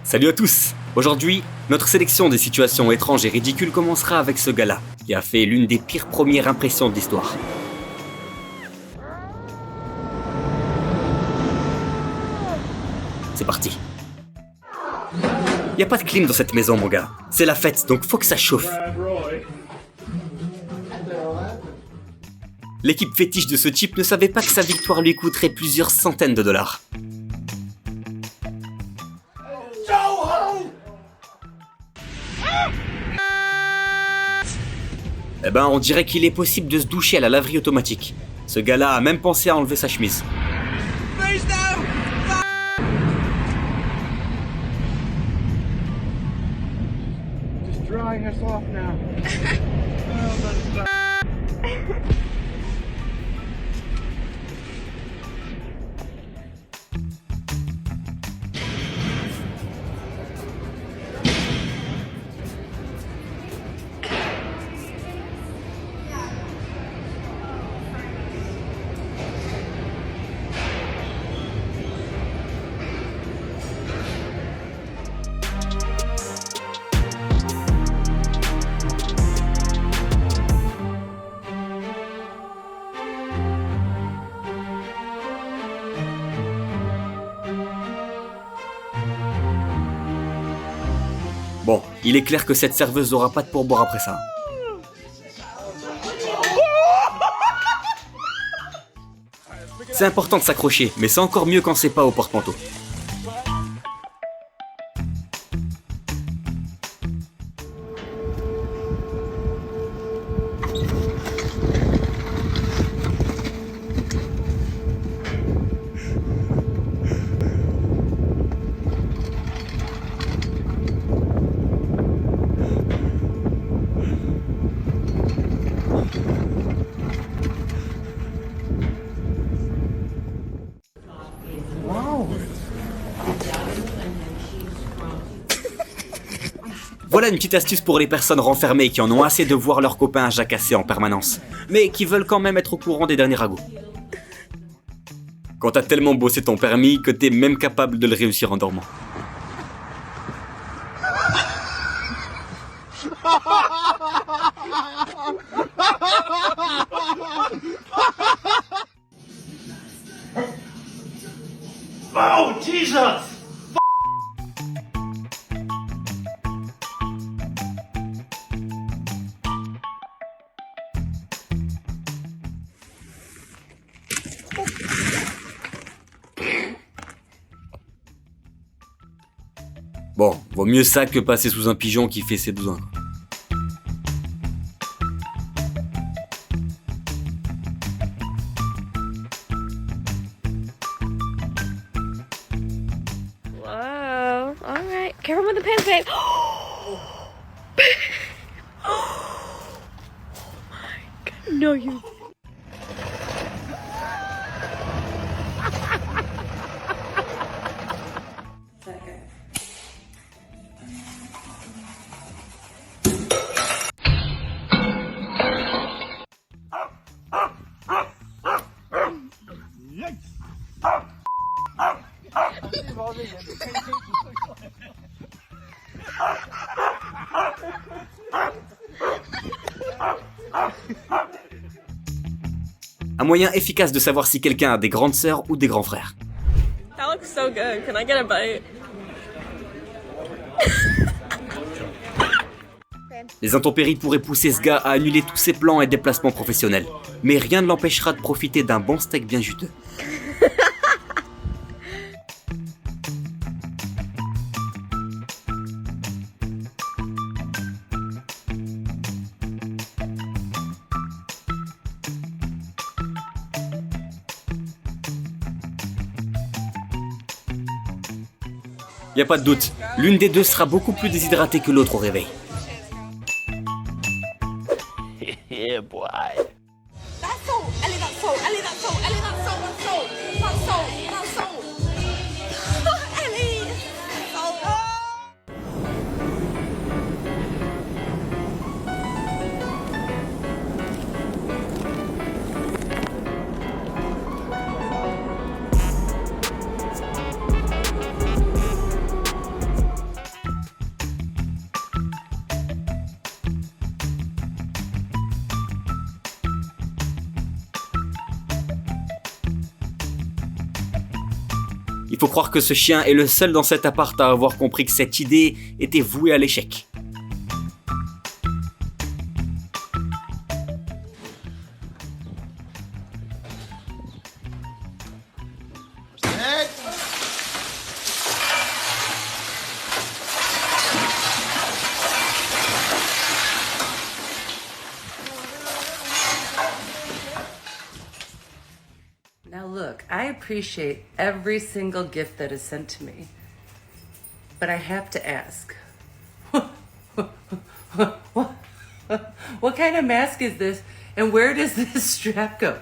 Salut à tous. Aujourd'hui, notre sélection des situations étranges et ridicules commencera avec ce gars-là, qui a fait l'une des pires premières impressions de l'histoire. C'est parti. Y a pas de clim dans cette maison, mon gars. C'est la fête, donc faut que ça chauffe. L'équipe fétiche de ce type ne savait pas que sa victoire lui coûterait plusieurs centaines de dollars. Eh ben, on dirait qu'il est possible de se doucher à la laverie automatique. Ce gars-là a même pensé à enlever sa chemise. Bon, il est clair que cette serveuse aura pas de pourboire après ça. C'est important de s'accrocher, mais c'est encore mieux quand c'est pas au porte-manteau. Voilà une petite astuce pour les personnes renfermées qui en ont assez de voir leurs copains jacasser en permanence, mais qui veulent quand même être au courant des derniers ragots. Quand t'as tellement bossé ton permis que t'es même capable de le réussir en dormant. Oh, Jesus! Bon, vaut mieux ça que passer sous un pigeon qui fait ses besoins. Whoa, alright. Careful with the pants, babe. Oh my god. No, you. Un moyen efficace de savoir si quelqu'un a des grandes sœurs ou des grands frères. That looks so good. Can I get a bite? Les intempéries pourraient pousser ce gars à annuler tous ses plans et déplacements professionnels. Mais rien ne l'empêchera de profiter d'un bon steak bien juteux. Y a pas de doute, l'une des deux sera beaucoup plus déshydratée que l'autre au réveil. Yeah, boy. That's soul. Ellie, that's soul. Ellie, that's soul. Ellie, that's soul. That's soul. That's soul. That's soul. Ellie. Soul. faut croire que ce chien est le seul dans cet appart à avoir compris que cette idée était vouée à l'échec. Now look, I appreciate every single gift that is sent to me. But I have to ask. What kind of mask is this? And where does this strap go?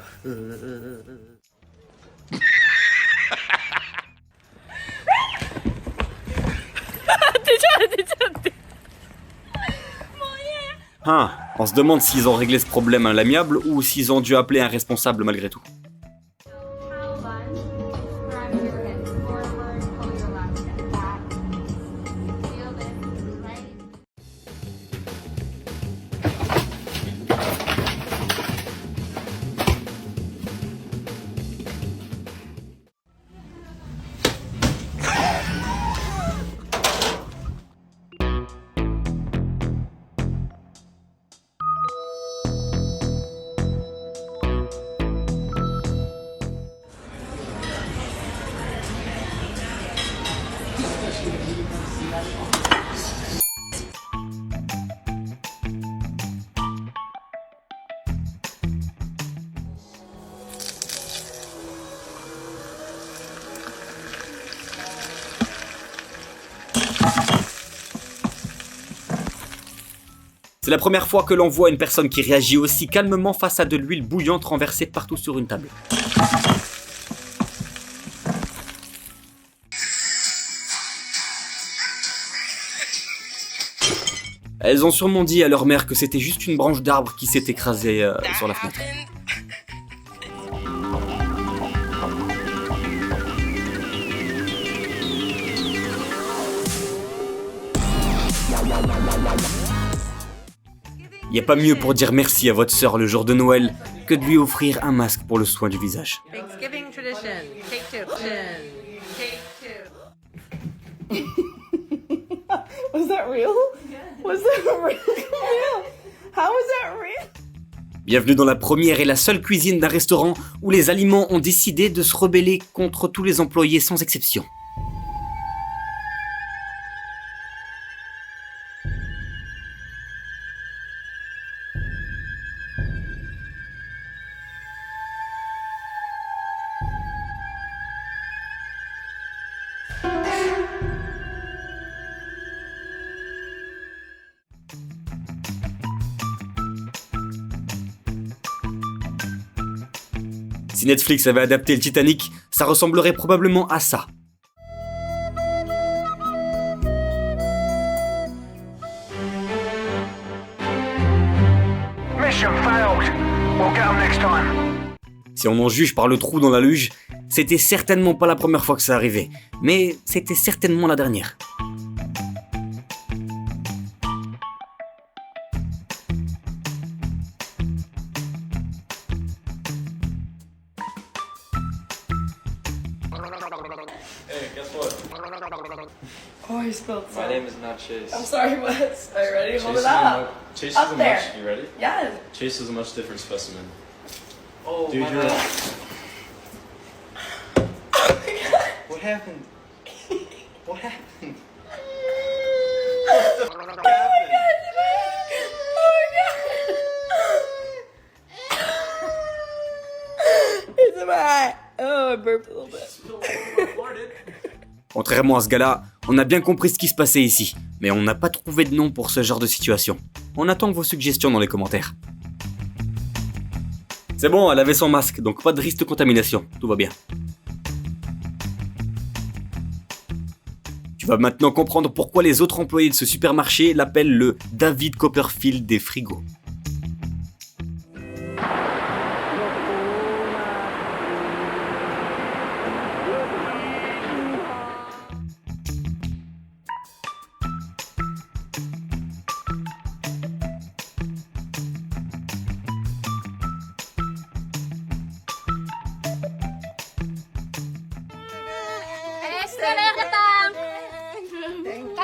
On se demande s'ils ont réglé ce problème à l'amiable ou s'ils ont dû appeler un responsable malgré tout. C'est la première fois que l'on voit une personne qui réagit aussi calmement face à de l'huile bouillante renversée partout sur une table. Elles ont sûrement dit à leur mère que c'était juste une branche d'arbre qui s'est écrasée sur la fenêtre. Il n'y a pas mieux pour dire merci à votre sœur le jour de Noël que de lui offrir un masque pour le soin du visage. Thanksgiving tradition. Cake two. Cake two. Was that real? Was that real? How was that real? Bienvenue dans la première et la seule cuisine d'un restaurant où les aliments ont décidé de se rebeller contre tous les employés sans exception. Si Netflix avait adapté le Titanic, ça ressemblerait probablement à ça. Mission failed. We'll get 'em next time. Si on en juge par le trou dans la luge, c'était certainement pas la première fois que ça arrivait, mais c'était certainement la dernière. Hey, guess what? Oh, he spilled My some. name is not Chase. I'm sorry, Wes. Are you ready? Hold Chase it up. Chase Up is a there. much. You ready? Yes. Chase is a much different specimen. Oh, Dude, my you're. God. What happened? What happened? Oh my God. It's in my eye. Oh, I burped a little bit. Contrairement à ce gars-là, on a bien compris ce qui se passait ici, mais on n'a pas trouvé de nom pour ce genre de situation. On attend vos suggestions dans les commentaires. C'est bon, elle avait son masque, donc pas de risque de contamination, tout va bien. Tu vas maintenant comprendre pourquoi les autres employés de ce supermarché l'appellent le David Copperfield des frigos.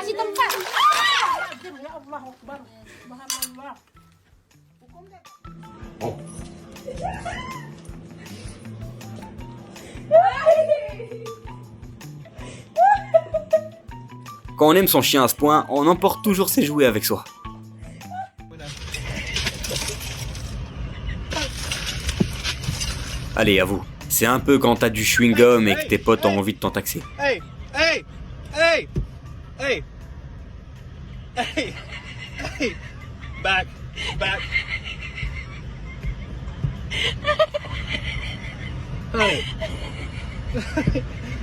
kasih tempat. Quand on aime son chien à ce point, on emporte toujours ses jouets avec soi. Allez, à vous. C'est un peu quand t'as du chewing-gum et que tes potes ont envie de t'en taxer. Hey, hey, hey, hey, hey, hey, back, back. Hey,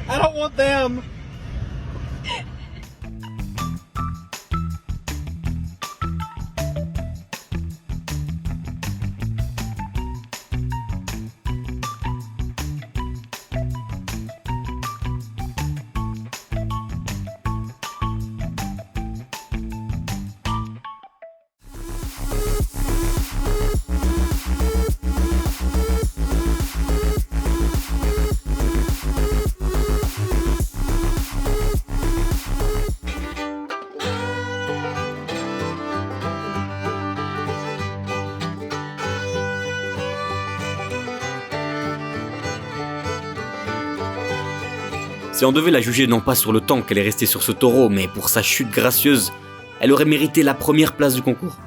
I don't want them. Si on devait la juger non pas sur le temps qu'elle est restée sur ce taureau, mais pour sa chute gracieuse, elle aurait mérité la première place du concours.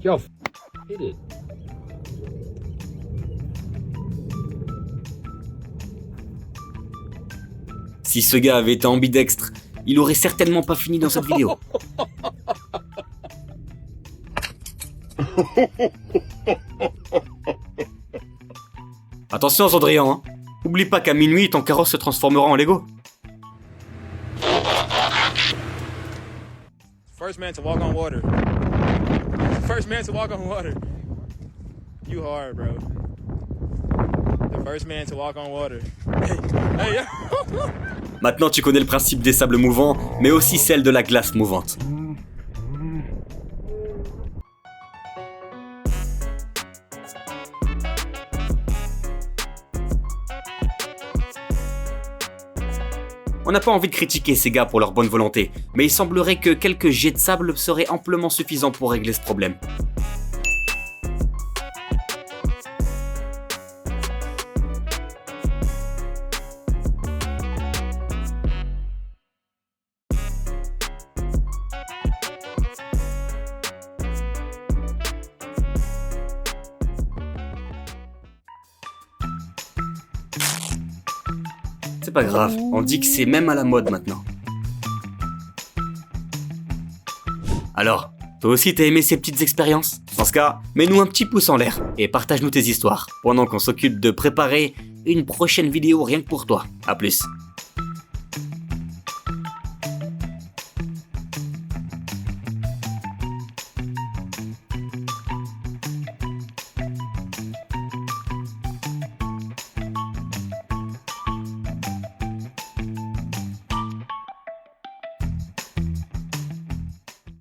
Yo, hit it. Si ce gars avait été ambidextre, il aurait certainement pas fini dans cette vidéo. Attention Cendrillon, hein. Oublie pas qu'à minuit ton carrosse se transformera en Lego. First man to walk on water. First man to walk on water. You hard, bro. The first man to walk on water. Hey, hey. Maintenant tu connais le principe des sables mouvants, mais aussi celle de la glace mouvante. On n'a pas envie de critiquer ces gars pour leur bonne volonté, mais il semblerait que quelques jets de sable seraient amplement suffisants pour régler ce problème. C'est pas grave, on dit que c'est même à la mode maintenant. Alors, toi aussi t'as aimé ces petites expériences? Dans ce cas, mets-nous un petit pouce en l'air et partage-nous tes histoires, pendant qu'on s'occupe de préparer une prochaine vidéo rien que pour toi. A plus.